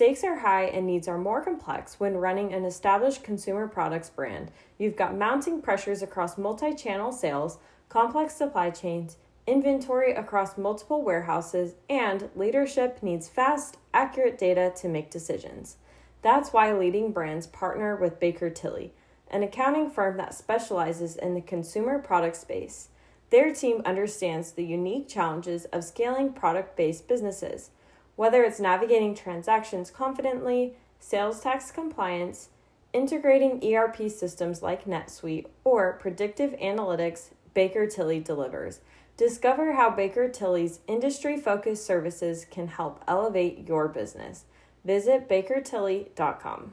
stakes are high and needs are more complex when running an established consumer products brand. You've got mounting pressures across multi channel sales, complex supply chains, inventory across multiple warehouses, and leadership needs fast, accurate data to make decisions. That's why leading brands partner with Baker Tilly, an accounting firm that specializes in the consumer product space. Their team understands the unique challenges of scaling product-based businesses, whether it's navigating transactions confidently, sales tax compliance, integrating ERP systems like NetSuite, or predictive analytics. Baker Tilly delivers. Discover how Baker Tilly's industry-focused services can help elevate your business. Visit bakertilly.com.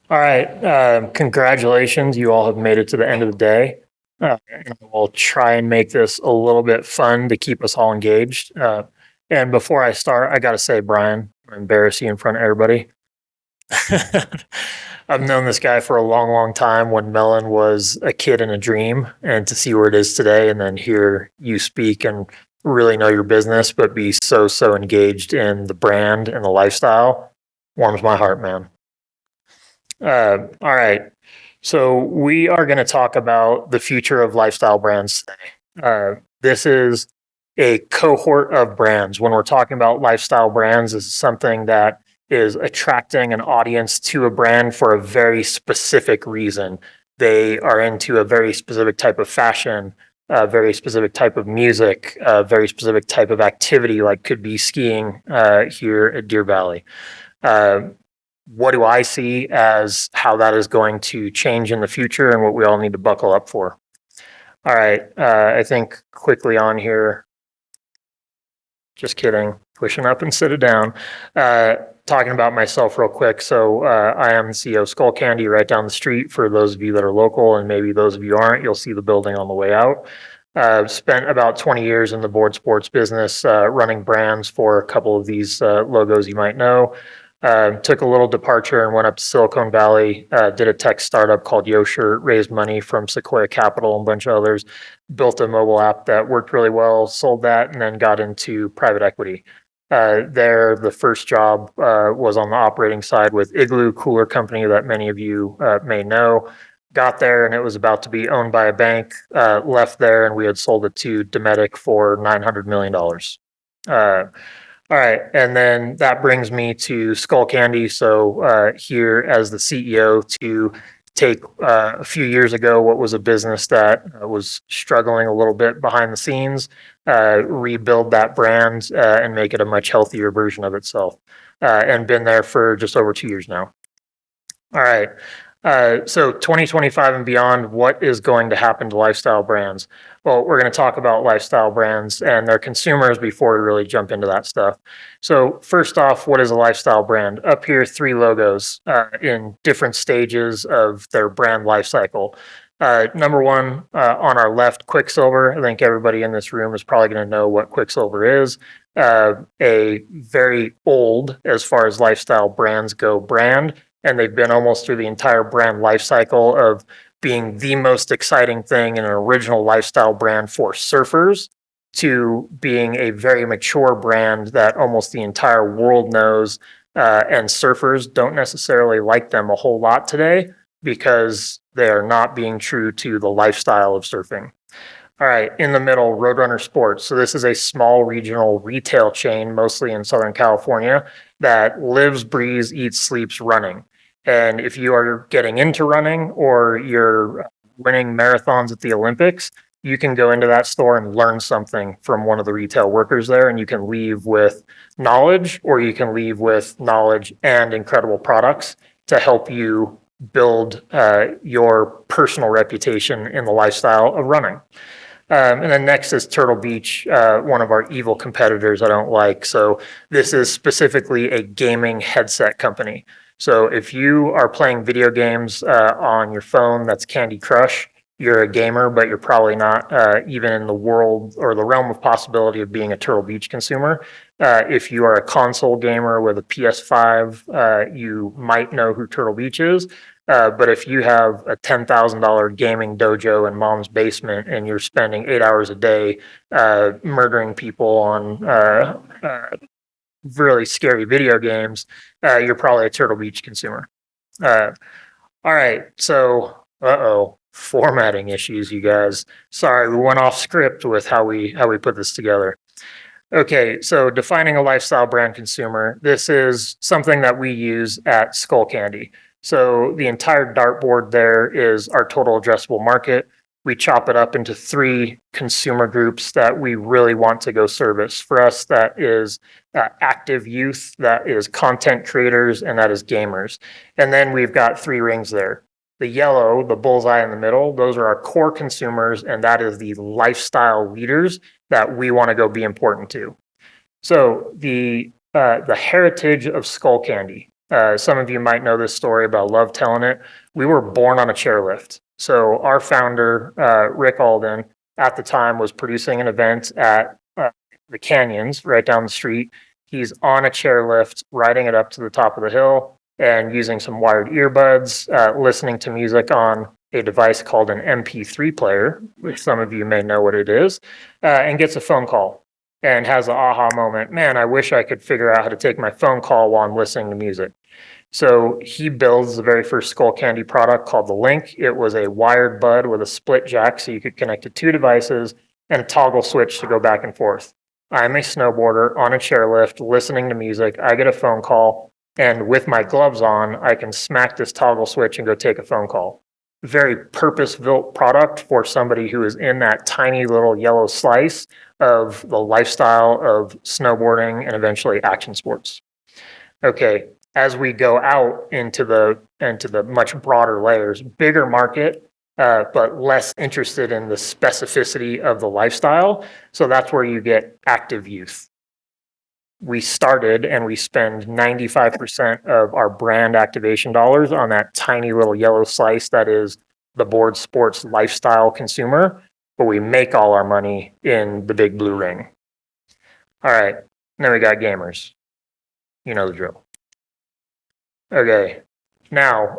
All right. Congratulations. You all have made it to the end of the day. And we'll try and make this a little bit fun to keep us all engaged. And before I start, I got to say, Brian, I'm embarrass you in front of everybody. I've known this guy for a long, long time when Mellon was a kid in a dream, and to see where it is today and then hear you speak and really know your business, but be so engaged in the brand and the lifestyle warms my heart, man. All right. So we are going to talk about the future of lifestyle brands today. This is a cohort of brands. When we're talking about lifestyle brands, this is something that is attracting an audience to a brand for a very specific reason. They are into a very specific type of fashion, a very specific type of music, a very specific type of activity, like could be skiing here at Deer Valley. What do I see as how that is going to change in the future and what we all need to buckle up for? All right, I think quickly on here, just kidding, pushing up instead of down. Talking about myself real quick. So I am the CEO of Skull Candy right down the street. For those of you that are local, and maybe those of you aren't, you'll see the building on the way out. Spent about 20 years in the board sports business, running brands for a couple of these logos you might know. Took a little departure and went up to Silicon Valley, did a tech startup called YoShirt, raised money from Sequoia Capital and a bunch of others, built a mobile app that worked really well, sold that, and then got into private equity. There, the first job was on the operating side with Igloo Cooler Company that many of you may know. Got there and it was about to be owned by a bank, left there and we had sold it to Dometic for $900 million. All right, and then that brings me to Skull Candy. So here as the CEO to take a few years ago what was a business that was struggling a little bit behind the scenes, rebuild that brand and make it a much healthier version of itself. And been there for just over 2 years now. All right. So 2025 and beyond, what is going to happen to lifestyle brands? Well, we're going to talk about lifestyle brands and their consumers before we really jump into that stuff. So first off, what is a lifestyle brand? Up here, 3 logos in different stages of their brand life cycle. Number one, on our left, Quicksilver. I think everybody in this room is probably going to know what Quicksilver is. A very old, as far as lifestyle brands go, brand. And they've been almost through the entire brand life cycle of being the most exciting thing in an original lifestyle brand for surfers to being a very mature brand that almost the entire world knows. And surfers don't necessarily like them a whole lot today because they are not being true to the lifestyle of surfing. All right, in the middle, Roadrunner Sports. So this is a small regional retail chain, mostly in Southern California, that lives, breathes, eats, sleeps running. And if you are getting into running or you're winning marathons at the Olympics, you can go into that store and learn something from one of the retail workers there, and you can leave with knowledge, or you can leave with knowledge and incredible products to help you build your personal reputation in the lifestyle of running. And then next is Turtle Beach, one of our evil competitors I don't like. So this is specifically a gaming headset company. So if you are playing video games on your phone, that's Candy Crush, you're a gamer, but you're probably not even in the world or the realm of possibility of being a Turtle Beach consumer. If you are a console gamer with a PS5, you might know who Turtle Beach is. But if you have a $10,000 gaming dojo in mom's basement and you're spending 8 hours a day murdering people on really scary video games, you're probably a Turtle Beach consumer. Uh, all right, so formatting issues, you guys. Sorry, we went off script with how we put this together. Okay, so defining a lifestyle brand consumer. This is something that we use at Skull Candy. So the entire dartboard there is our total addressable market. We chop it up into three consumer groups that we really want to go service. For us, that is active youth, that is content creators, and that is gamers. And then we've got three rings there. The yellow, the bullseye in the middle, those are our core consumers, and that is the lifestyle leaders that we want to go be important to. So the heritage of Skull Candy. Some of you might know this story, but I love telling it. We were born on a chairlift. So our founder, Rick Alden, at the time was producing an event at the Canyons right down the street. He's on a chairlift, riding it up to the top of the hill and using some wired earbuds, listening to music on a device called an MP3 player, which some of you may know what it is, and gets a phone call and has an aha moment. Man, I wish I could figure out how to take my phone call while I'm listening to music. So he builds the very first Skull Candy product called the Link. It was a wired bud with a split jack so you could connect to two devices and a toggle switch to go back and forth. I'm a snowboarder on a chairlift listening to music. I get a phone call, and with my gloves on, I can smack this toggle switch and go take a phone call. Very purpose-built product for somebody who is in that tiny little yellow slice of the lifestyle of snowboarding and eventually action sports. Okay, as we go out into the much broader layers, bigger market, but less interested in the specificity of the lifestyle. So that's where you get active youth. We started and we spend 95% of our brand activation dollars on that tiny little yellow slice that is the board sports lifestyle consumer, but we make all our money in the big blue ring. All right, then we got gamers. You know the drill. Okay, now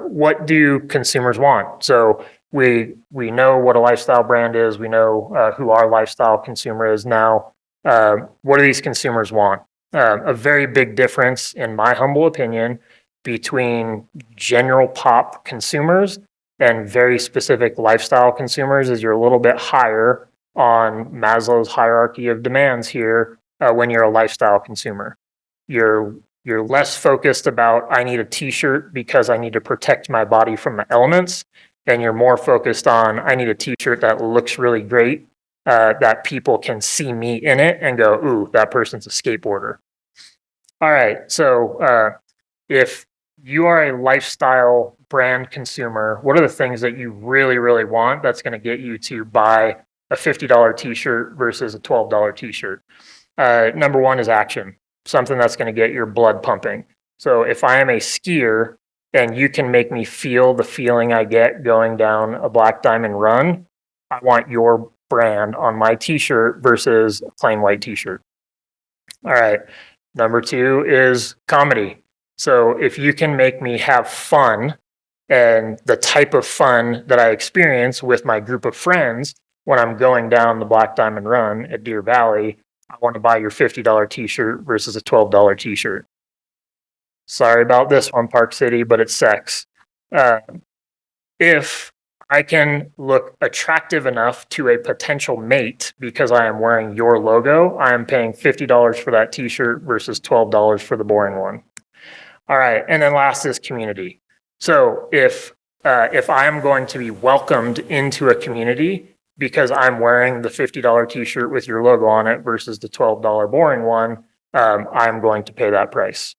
what do consumers want? So we know what a lifestyle brand is. We know who our lifestyle consumer is now. What do these consumers want? A very big difference, in my humble opinion, between general pop consumers and very specific lifestyle consumers is you're a little bit higher on Maslow's hierarchy of demands here when you're a lifestyle consumer. You're less focused about, I need a t-shirt because I need to protect my body from the elements, and you're more focused on, I need a t-shirt that looks really great, that people can see me in it and go, ooh, that person's a skateboarder. All right, so if you are a lifestyle brand consumer, what are the things that you really, really want that's going to get you to buy a $50 t-shirt versus a $12 t-shirt? Number one is action, something that's going to get your blood pumping. So if I am a skier and you can make me feel the feeling I get going down a Black Diamond run, I want your brand on my t-shirt versus a plain white t-shirt. All right. Number two is comedy. So if you can make me have fun and the type of fun that I experience with my group of friends when I'm going down the Black Diamond run at Deer Valley, I want to buy your $50 t-shirt versus a $12 t-shirt. Sorry about this one, Park City, but it's sex. If I can look attractive enough to a potential mate because I am wearing your logo, I am paying $50 for that t-shirt versus $12 for the boring one. All right, and then last is community. So if I am going to be welcomed into a community because I'm wearing the $50 t-shirt with your logo on it versus the $12 boring one, I'm going to pay that price.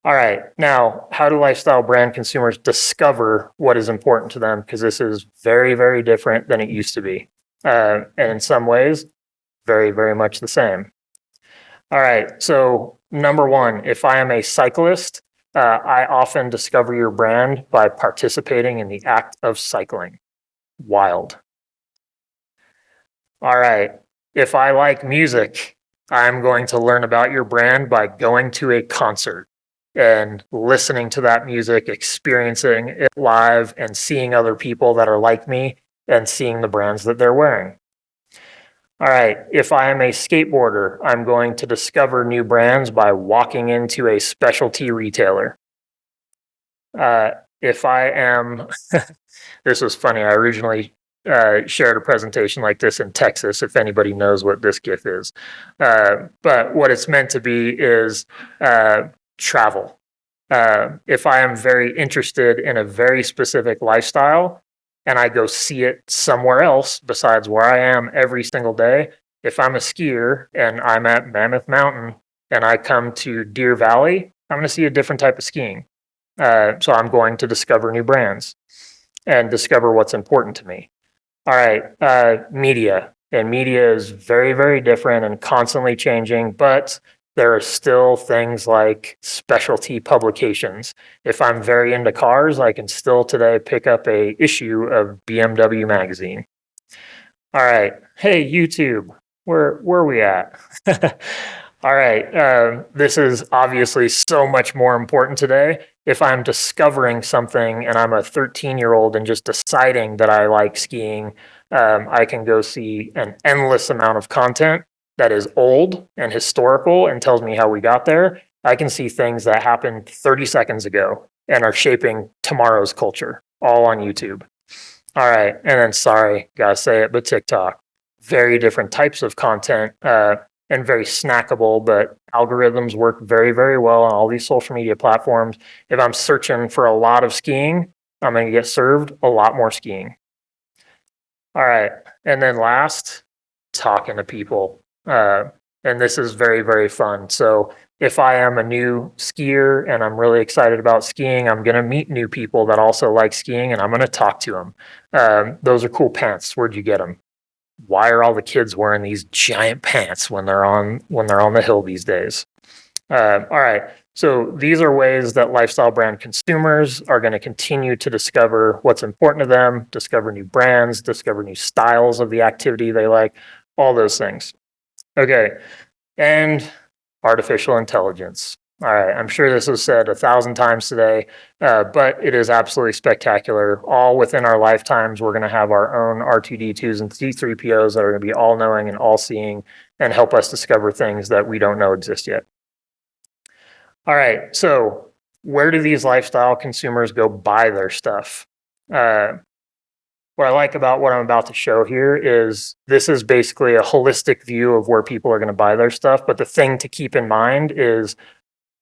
All right, now, how do lifestyle brand consumers discover what is important to them? Because this is very, very different than it used to be. And in some ways, very, very much the same. All right, so number one, if I am a cyclist, I often discover your brand by participating in the act of cycling. Wild. All right, if I like music, I'm going to learn about your brand by going to a concert and listening to that music, experiencing it live, and seeing other people that are like me and seeing the brands that they're wearing. All right, if I am a skateboarder, I'm going to discover new brands by walking into a specialty retailer. Uh, if I am, this was funny. I originally shared a presentation like this in Texas, if anybody knows what this GIF is. But what it's meant to be is travel. If I am very interested in a very specific lifestyle and I go see it somewhere else besides where I am every single day, if I'm a skier and I'm at Mammoth Mountain and I come to Deer Valley, I'm going to see a different type of skiing. So I'm going to discover new brands and discover what's important to me. All right, media. And media is very, very different and constantly changing, but there are still things like specialty publications. If I'm very into cars, I can still today pick up a issue of BMW magazine. All right, hey YouTube, where are we at? All right, this is obviously so much more important today. If I'm discovering something and I'm a 13-year-old and just deciding that I like skiing, I can go see an endless amount of content that is old and historical and tells me how we got there. I can see things that happened 30 seconds ago and are shaping tomorrow's culture, all on YouTube. All right, and then sorry, gotta say it, but TikTok, very different types of content and very snackable, but algorithms work very, very well on all these social media platforms. If I'm searching for a lot of skiing, I'm going to get served a lot more skiing. All right, and then last, talking to people. And this is very, very fun. So if I am a new skier and I'm really excited about skiing, I'm going to meet new people that also like skiing and I'm going to talk to them. Those are cool pants. Where'd you get them? Why are all the kids wearing these giant pants when they're on the hill these days? All right. So these are ways that lifestyle brand consumers are going to continue to discover what's important to them, discover new brands, discover new styles of the activity they like, all those things. Okay. And artificial intelligence. All right. I'm sure this was said 1,000 times today, but it is absolutely spectacular. All within our lifetimes, we're going to have our own R2D2s and C3POs that are going to be all knowing and all seeing and help us discover things that we don't know exist yet. All right. So, where do these lifestyle consumers go buy their stuff? What I like about what I'm about to show here is this is basically a holistic view of where people are going to buy their stuff. But the thing to keep in mind is,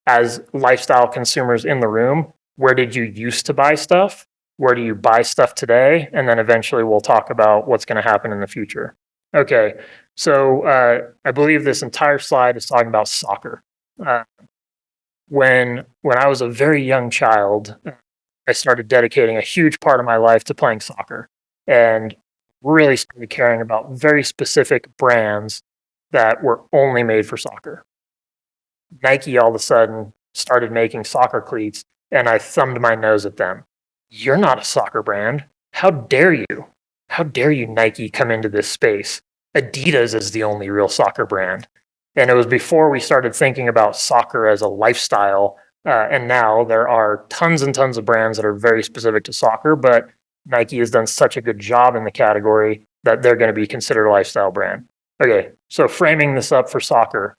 as lifestyle consumers in the room, where did you used to buy stuff? Where do you buy stuff today? And then eventually we'll talk about what's going to happen in the future. Okay. So I believe this entire slide is talking about soccer. When I was a very young child, I started dedicating a huge part of my life to playing soccer and really started caring about very specific brands that were only made for soccer. Nike all of a sudden started making soccer cleats, and I thumbed my nose at them. You're not a soccer brand. How dare you? How dare you, Nike, come into this space? Adidas is the only real soccer brand. And it was before we started thinking about soccer as a lifestyle. And now there are tons and tons of brands that are very specific to soccer, but Nike has done such a good job in the category that they're going to be considered a lifestyle brand. Okay, so framing this up for soccer,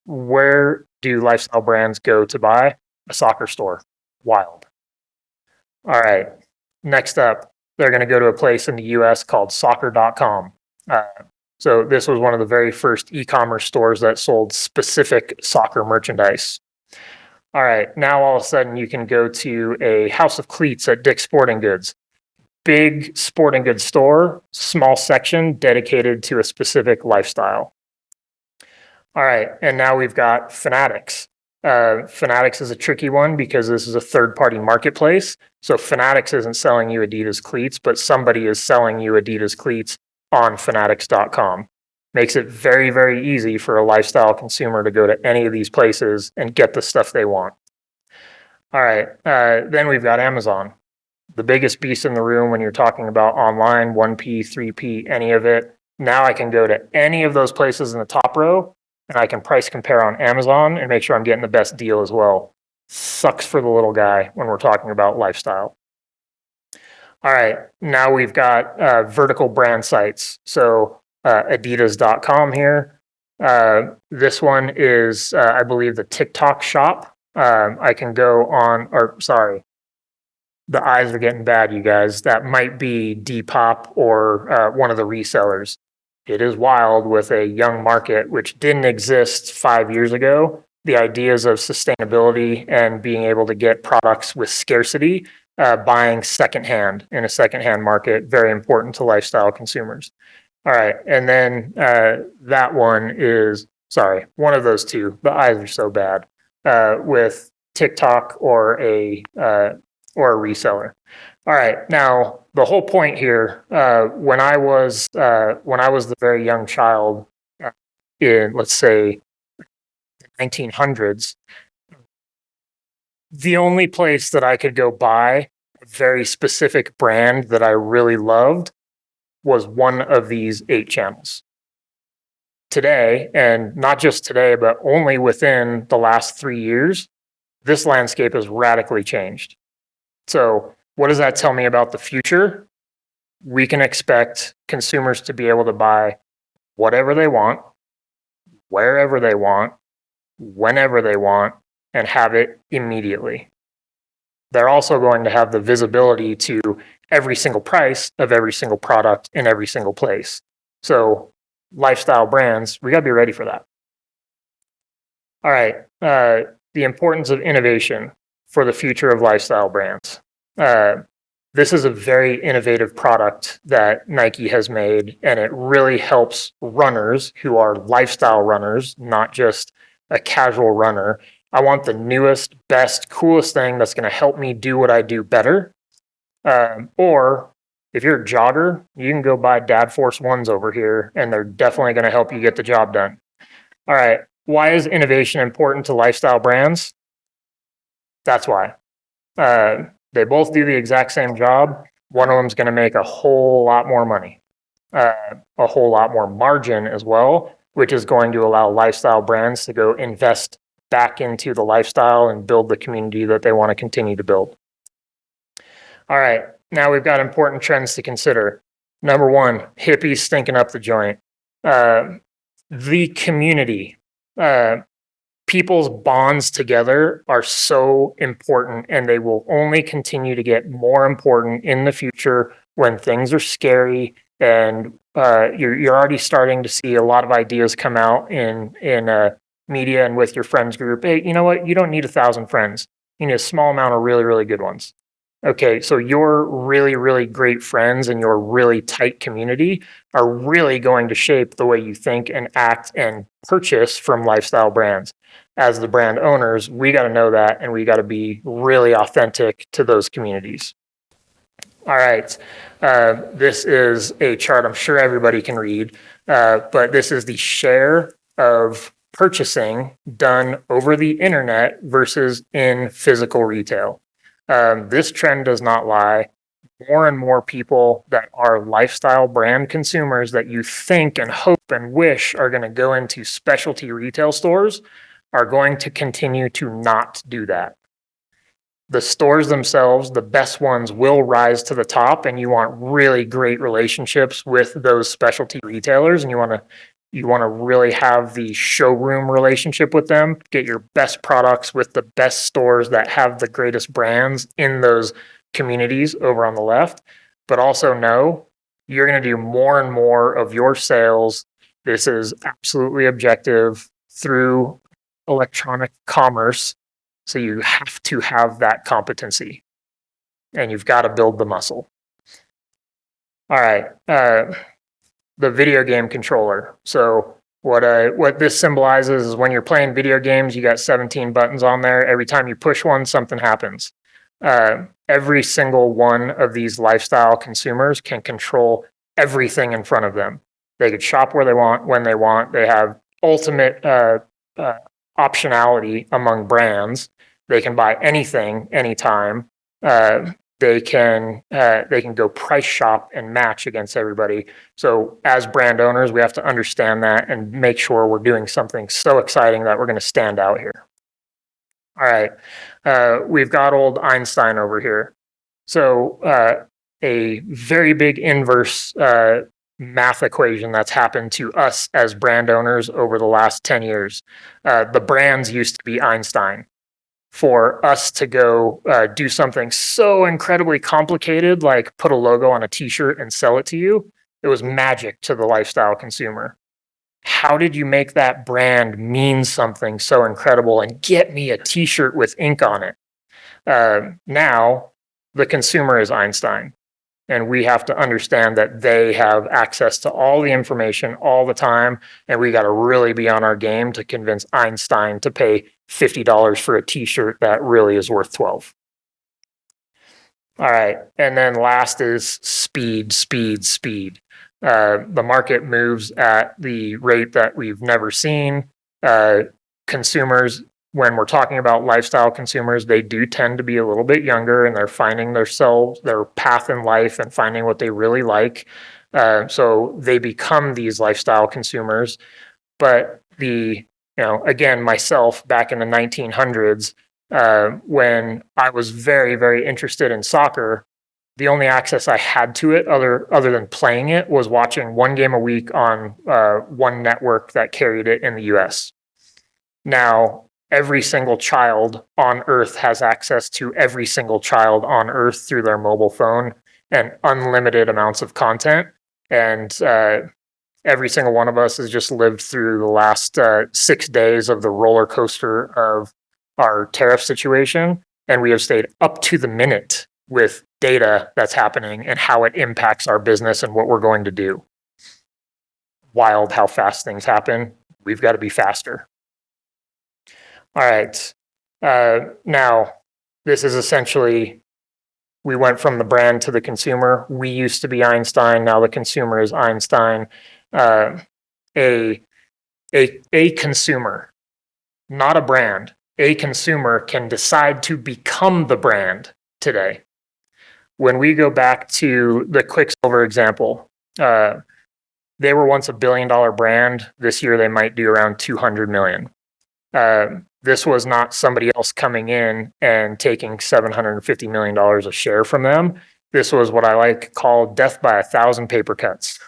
where do lifestyle brands go to buy? A soccer store. Wild. All right, next up, they're going to go to a place in the US called soccer.com. So this was one of the very first e-commerce stores that sold specific soccer merchandise. All right, now all of a sudden you can go to a House of Cleats at Dick's Sporting Goods. Big sporting goods store, small section dedicated to a specific lifestyle. All right, and now we've got Fanatics. Fanatics is a tricky one because this is a third-party marketplace. So Fanatics isn't selling you Adidas cleats, but somebody is selling you Adidas cleats on fanatics.com. Makes it very, very easy for a lifestyle consumer to go to any of these places and get the stuff they want. All right, then we've got Amazon. The biggest beast in the room when you're talking about online, 1P, 3P, any of it. Now I can go to any of those places in the top row and I can price compare on Amazon and make sure I'm getting the best deal as well. Sucks for the little guy when we're talking about lifestyle. All right, now we've got vertical brand sites. So Adidas.com here. This one is, I believe, the TikTok shop. I can go on, or sorry, the eyes are getting bad, you guys. That might be Depop or one of the resellers. It is wild with a young market, which didn't exist 5 years ago. The ideas of sustainability and being able to get products with scarcity, buying secondhand in a secondhand market, very important to lifestyle consumers. All right, and then that one is, sorry, one of those two. The eyes are so bad with TikTok or a reseller. All right, now the whole point here, when I was the very young child in, let's say, 1900s, the only place that I could go buy a very specific brand that I really loved was one of these 8 channels. Today, and not just today, but only within the last 3 years, this landscape has radically changed. So, what does that tell me about the future? We can expect consumers to be able to buy whatever they want, wherever they want, whenever they want, and have it immediately. They're also going to have the visibility to every single price of every single product in every single place. So, lifestyle brands, we got to be ready for that. All right, the importance of innovation for the future of lifestyle brands. This is a very innovative product that Nike has made, and it really helps runners who are lifestyle runners, not just a casual runner. I want the newest, best, coolest thing that's going to help me do what I do better. Or if you're a jogger, you can go buy Dad Force Ones over here, and they're definitely going to help you get the job done. All right, why is innovation important to lifestyle brands? That's why. They both do the exact same job. One of them is going to make a whole lot more money, a whole lot more margin as well, which is going to allow lifestyle brands to go invest back into the lifestyle and build the community that they want to continue to build. All right, now we've got important trends to consider. Number one, hippies stinking up the joint. The community. People's bonds together are so important, and they will only continue to get more important in the future when things are scary. And you're already starting to see a lot of ideas come out in media and with your friends group. Hey, you know what? You don't need 1,000 friends. You need a small amount of really, really good ones. Okay, so your really, really great friends and your really tight community are really going to shape the way you think and act and purchase from lifestyle brands. As the brand owners, we got to know that, and we got to be really authentic to those communities. All right, this is a chart I'm sure everybody can read, but this is the share of purchasing done over the internet versus in physical retail. This trend does not lie. More and more people that are lifestyle brand consumers that you think and hope and wish are going to go into specialty retail stores are going to continue to not do that. The stores themselves, the best ones, will rise to the top, and you want really great relationships with those specialty retailers, and you want to really have the showroom relationship with them, get your best products with the best stores that have the greatest brands in those communities over on the left. But also know you're going to do more and more of your sales. This is absolutely objective through electronic commerce. So you have to have that competency, and you've got to build the muscle. All right. The video game controller. So what this symbolizes is when you're playing video games, you got 17 buttons on there. Every time you push one, something happens. Every single one of these lifestyle consumers can control everything in front of them. They could shop where they want, when they want. They have ultimate optionality among brands. They can buy anything, anytime. They can go price shop and match against everybody. So as brand owners, we have to understand that and make sure we're doing something so exciting that we're going to stand out here. All right, we've got old Einstein over here. So a very big inverse math equation that's happened to us as brand owners over the last 10 years. The brands used to be Einstein. For us to go do something so incredibly complicated, like put a logo on a t-shirt and sell it to you, it was magic to the lifestyle consumer. How did you make that brand mean something so incredible and get me a t-shirt with ink on it? Now, the consumer is Einstein. And we have to understand that they have access to all the information all the time. And we got to really be on our game to convince Einstein to pay $50 for a t-shirt that really is worth 12. All right. And then last is speed, speed, speed. The market moves at the rate that we've never seen. Consumers, when we're talking about lifestyle consumers, they do tend to be a little bit younger and they're finding their path in life and finding what they really like. So they become these lifestyle consumers. But again, myself back in the 1900s, when I was very, very interested in soccer, the only access I had to it other than playing it was watching one game a week on one network that carried it in the US. Now, every single child on earth has access to every single child on earth through their mobile phone and unlimited amounts of content. And every single one of us has just lived through the last 6 days of the roller coaster of our tariff situation. And we have stayed up to the minute with data that's happening and how it impacts our business and what we're going to do. Wild how fast things happen. We've got to be faster. All right. Now, this is essentially, we went from the brand to the consumer. We used to be Einstein. Now the consumer is Einstein. A consumer, not a brand, a consumer can decide to become the brand today. When we go back to the Quicksilver example, they were once $1 billion brand. This year, they might do around 200 million. This was not somebody else coming in and taking $750 million a share from them. This was what I like to call death by 1,000 paper cuts.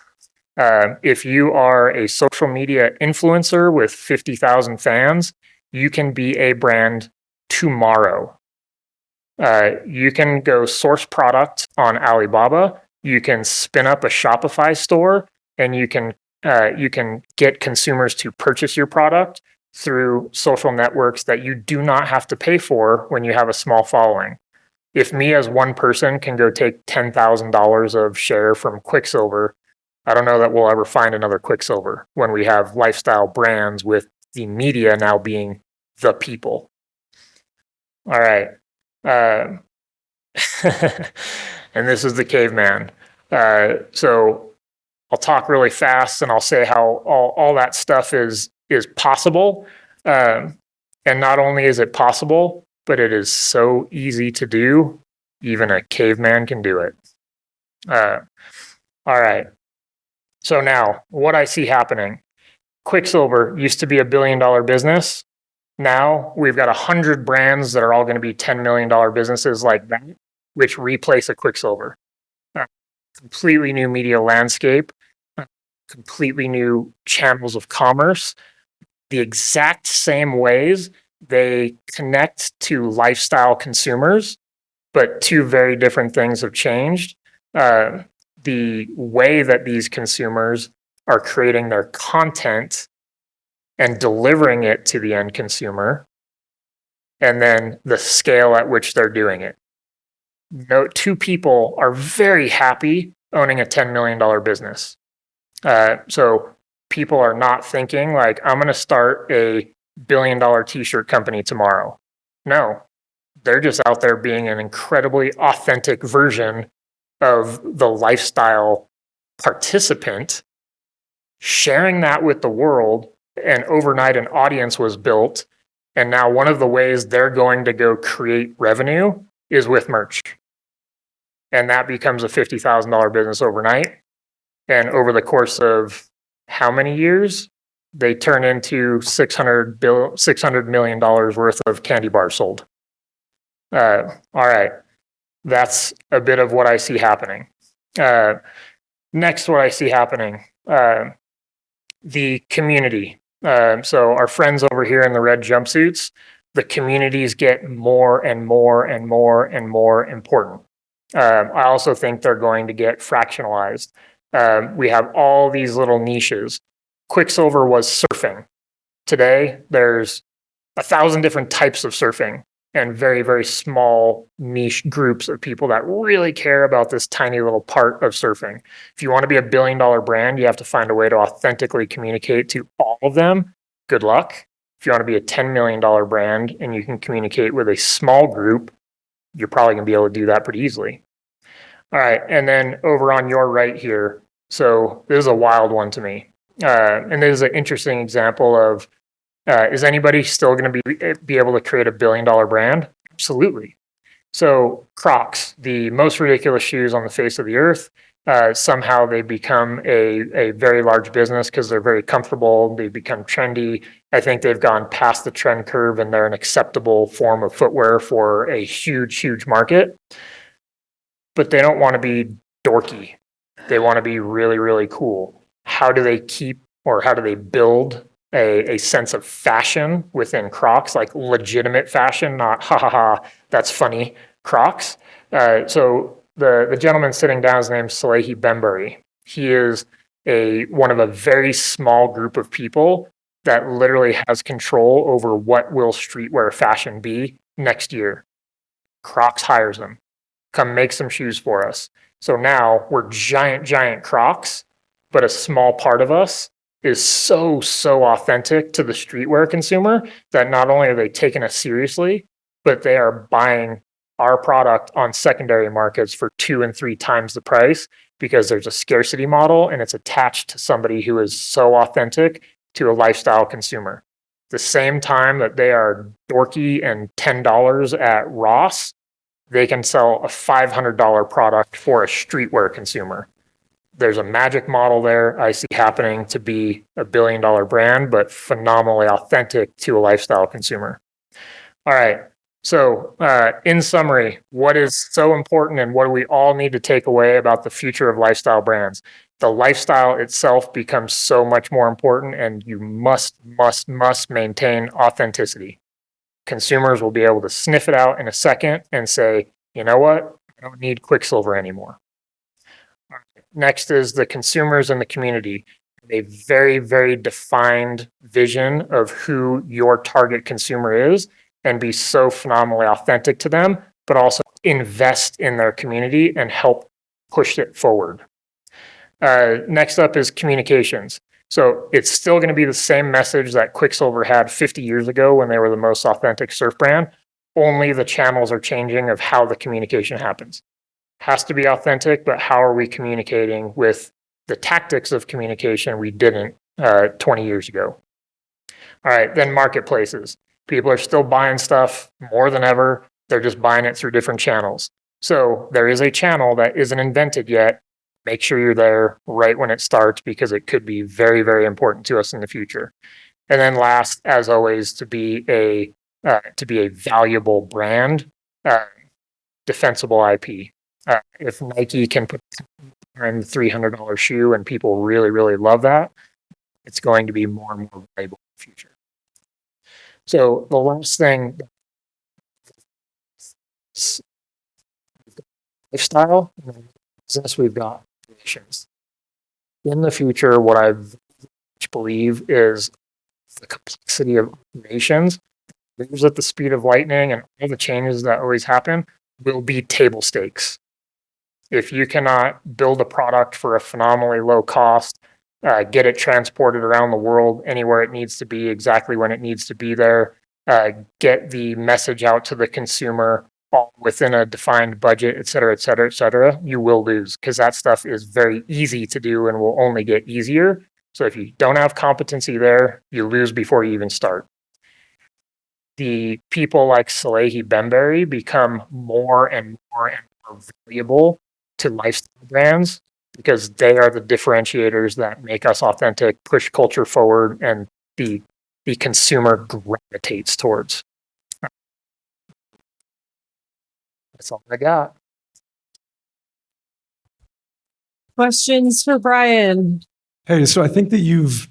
If you are a social media influencer with 50,000 fans, you can be a brand tomorrow. You can go source product on Alibaba. You can spin up a Shopify store, and you can get consumers to purchase your product through social networks that you do not have to pay for when you have a small following. If me as one person can go take $10,000 of share from Quicksilver, I don't know that we'll ever find another Quicksilver when we have lifestyle brands with the media now being the people. All right. And this is the caveman. So I'll talk really fast and I'll say how all that stuff is possible. And not only is it possible, but it is so easy to do. Even a caveman can do it. All right. So now what I see happening, Quicksilver used to be $1 billion business. Now we've got 100 brands that are all going to be $10 million businesses like that, which replace a Quicksilver. Completely new media landscape, completely new channels of commerce. The exact same ways they connect to lifestyle consumers, but two very different things have changed. The way that these consumers are creating their content and delivering it to the end consumer, and then the scale at which they're doing it. No, two people are very happy owning a $10 million business. So people are not thinking like, I'm going to start a $1 billion t-shirt company tomorrow. No, they're just out there being an incredibly authentic version of the lifestyle participant, sharing that with the world, and overnight an audience was built. And now one of the ways they're going to go create revenue is with merch. And that becomes a $50,000 business overnight. And over the course of how many years? They turn into $600 million worth of candy bars sold. All right. That's a bit of what I see happening. Next, what I see happening, the community. So our friends over here in the red jumpsuits, the communities get more and more and more and more important. I also think they're going to get fractionalized. We have all these little niches. Quicksilver was surfing. Today, there's 1,000 different types of surfing and very, very small niche groups of people that really care about this tiny little part of surfing. If you want to be $1 billion brand, you have to find a way to authentically communicate to all of them. Good luck. If you want to be a $10 million brand and you can communicate with a small group, you're probably going to be able to do that pretty easily. All right. And then over on your right here. So this is a wild one to me. And this is an interesting example of is anybody still going to be able to create $1 billion brand? Absolutely. So Crocs, the most ridiculous shoes on the face of the earth, somehow they become a very large business because they're very comfortable. They become trendy. I think they've gone past the trend curve and they're an acceptable form of footwear for a huge, huge market. But they don't want to be dorky. They want to be really, really cool. How do they keep or how do they build a sense of fashion within Crocs, like legitimate fashion, not ha ha ha, that's funny Crocs? So the gentleman sitting down is named Salehi Bembury. He is one of a very small group of people that literally has control over what will streetwear fashion be next year. Crocs hires him. Come make some shoes for us. So now we're giant, giant Crocs, but a small part of us is so, so authentic to the streetwear consumer that not only are they taking us seriously, but they are buying our product on secondary markets for 2 and 3 times the price because there's a scarcity model and it's attached to somebody who is so authentic to a lifestyle consumer. The same time that they are dorky and $10 at Ross, they can sell a $500 product for a streetwear consumer. There's a magic model there I see happening to be $1 billion brand, but phenomenally authentic to a lifestyle consumer. All right. So, in summary, what is so important and what do we all need to take away about the future of lifestyle brands? The lifestyle itself becomes so much more important, and you must maintain authenticity. Consumers will be able to sniff it out in a second and say, you know what? I don't need Quicksilver anymore. Next is the consumers and the community. A very, very defined vision of who your target consumer is and be so phenomenally authentic to them, but also invest in their community and help push it forward. Next up is communications. So it's still going to be the same message that Quicksilver had 50 years ago when they were the most authentic surf brand. Only the channels are changing of how the communication happens. Has to be authentic, but how are we communicating with the tactics of communication we didn't 20 years ago? All right, then marketplaces. People are still buying stuff more than ever. They're just buying it through different channels. So there is a channel that isn't invented yet. Make sure you're there right when it starts because it could be very, very important to us in the future. And then last, as always, to be a valuable brand, defensible IP. If Nike can put behind the $300 shoe and people really, really love that, it's going to be more and more valuable in the future. So the last thing, lifestyle, business, we've got relations. In the future, what I believe is the complexity of operations moves at the speed of lightning and all the changes that always happen will be table stakes. If you cannot build a product for a phenomenally low cost, get it transported around the world anywhere it needs to be, exactly when it needs to be there, get the message out to the consumer all within a defined budget, et cetera, et cetera, et cetera, you will lose because that stuff is very easy to do and will only get easier. So if you don't have competency there, you lose before you even start. The people like Salehi Bembury become more and more and more valuable to lifestyle brands because they are the differentiators that make us authentic, push culture forward, and the consumer gravitates towards. That's all I got. Questions for Brian. Hey, so I think that you've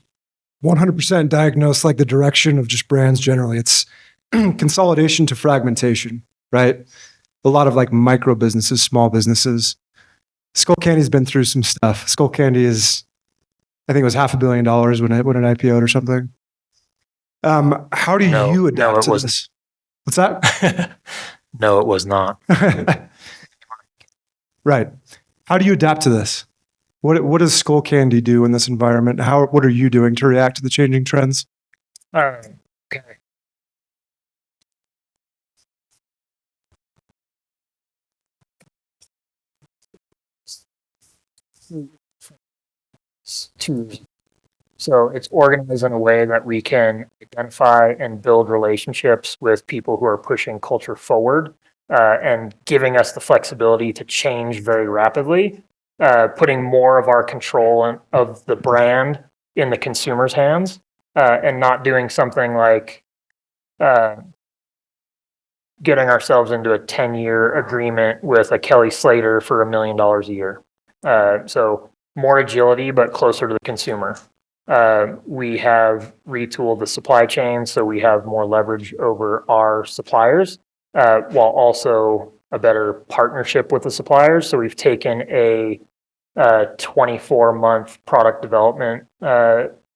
100% diagnosed like the direction of just brands generally. It's consolidation to fragmentation, right? A lot of like micro businesses, small businesses. Skull Candy's been through some stuff. Skull Candy is, I think it was $500 million when it IPO'd or something. How do you adapt to this? What's that? No, it was not. Right. How do you adapt to this? What does Skull Candy do in this environment? What are you doing to react to the changing trends? Okay. So it's organized in a way that we can identify and build relationships with people who are pushing culture forward and giving us the flexibility to change very rapidly, putting more of our control of the brand in the consumer's hands, and not doing something like getting ourselves into a 10-year agreement with a Kelly Slater for $1 million a year. So more agility, but closer to the consumer. We have retooled the supply chain, so we have more leverage over our suppliers, while also a better partnership with the suppliers. So we've taken a 24-month product development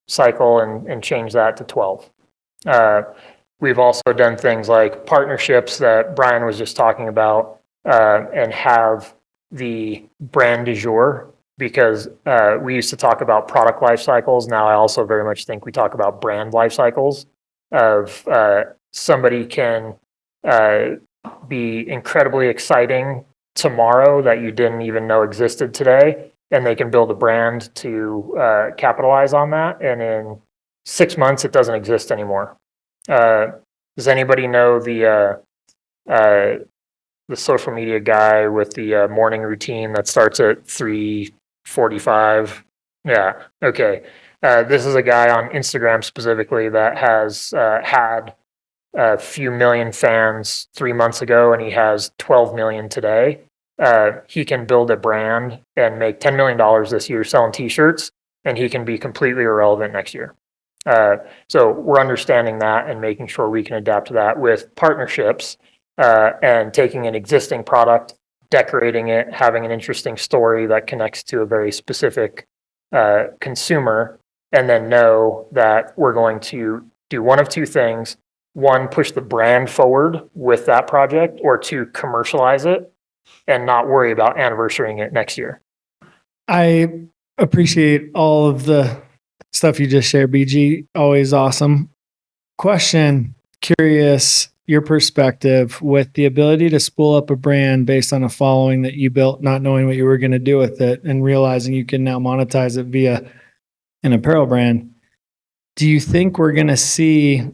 cycle and changed that to 12. We've also done things like partnerships that Brian was just talking about, and have the brand du jour, because we used to talk about product life cycles. Now I also very much think we talk about brand life cycles of somebody can be incredibly exciting tomorrow that you didn't even know existed today, and they can build a brand to capitalize on that. And in 6 months, it doesn't exist anymore. Does anybody know the social media guy with the morning routine that starts at 3:45? Yeah. Okay. This is a guy on Instagram specifically that has had a few million fans 3 months ago, and he has 12 million today. He can build a brand and make $10 million this year selling t-shirts, and he can be completely irrelevant next year. So we're understanding that and making sure we can adapt to that with partnerships, and taking an existing product, decorating it, having an interesting story that connects to a very specific consumer, and then know that we're going to do one of two things. One, push the brand forward with that project, or two, commercialize it and not worry about anniversarying it next year. I appreciate all of the stuff you just shared, BG. Always awesome. Question, curious, your perspective with the ability to spool up a brand based on a following that you built, not knowing what you were going to do with it and realizing you can now monetize it via an apparel brand. Do you think we're going to see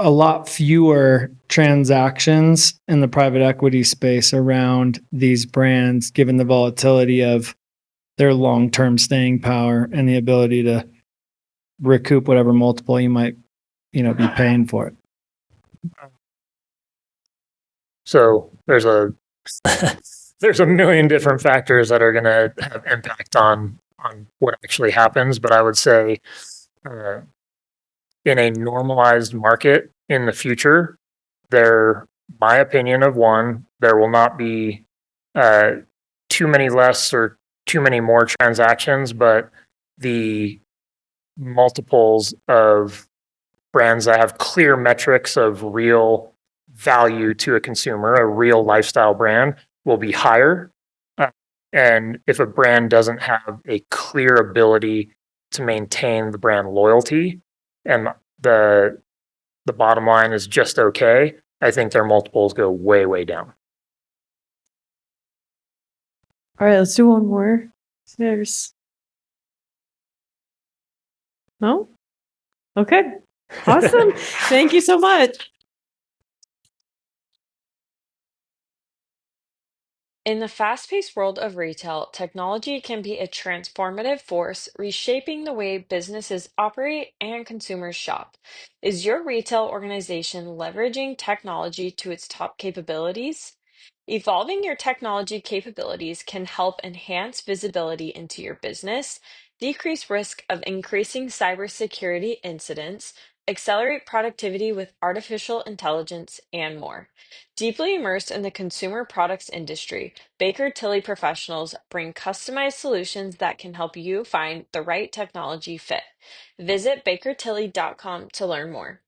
a lot fewer transactions in the private equity space around these brands, given the volatility of their long-term staying power and the ability to recoup whatever multiple you might, be paying for it? So there's a million different factors that are going to have impact on what actually happens, but I would say in a normalized market in the future, my opinion of one, there will not be too many less or too many more transactions, but the multiples of brands that have clear metrics of real value to a consumer, a real lifestyle brand, will be higher. And if a brand doesn't have a clear ability to maintain the brand loyalty, and the bottom line is just okay, I think their multiples go way, way down. All right, let's do one more. No? Okay. Awesome. Thank you so much. In the fast-paced world of retail, technology can be a transformative force, reshaping the way businesses operate and consumers shop. Is your retail organization leveraging technology to its top capabilities? Evolving your technology capabilities can help enhance visibility into your business, decrease risk of increasing cybersecurity incidents, accelerate productivity with artificial intelligence, and more. Deeply immersed in the consumer products industry, Baker Tilly professionals bring customized solutions that can help you find the right technology fit. Visit bakertilly.com to learn more.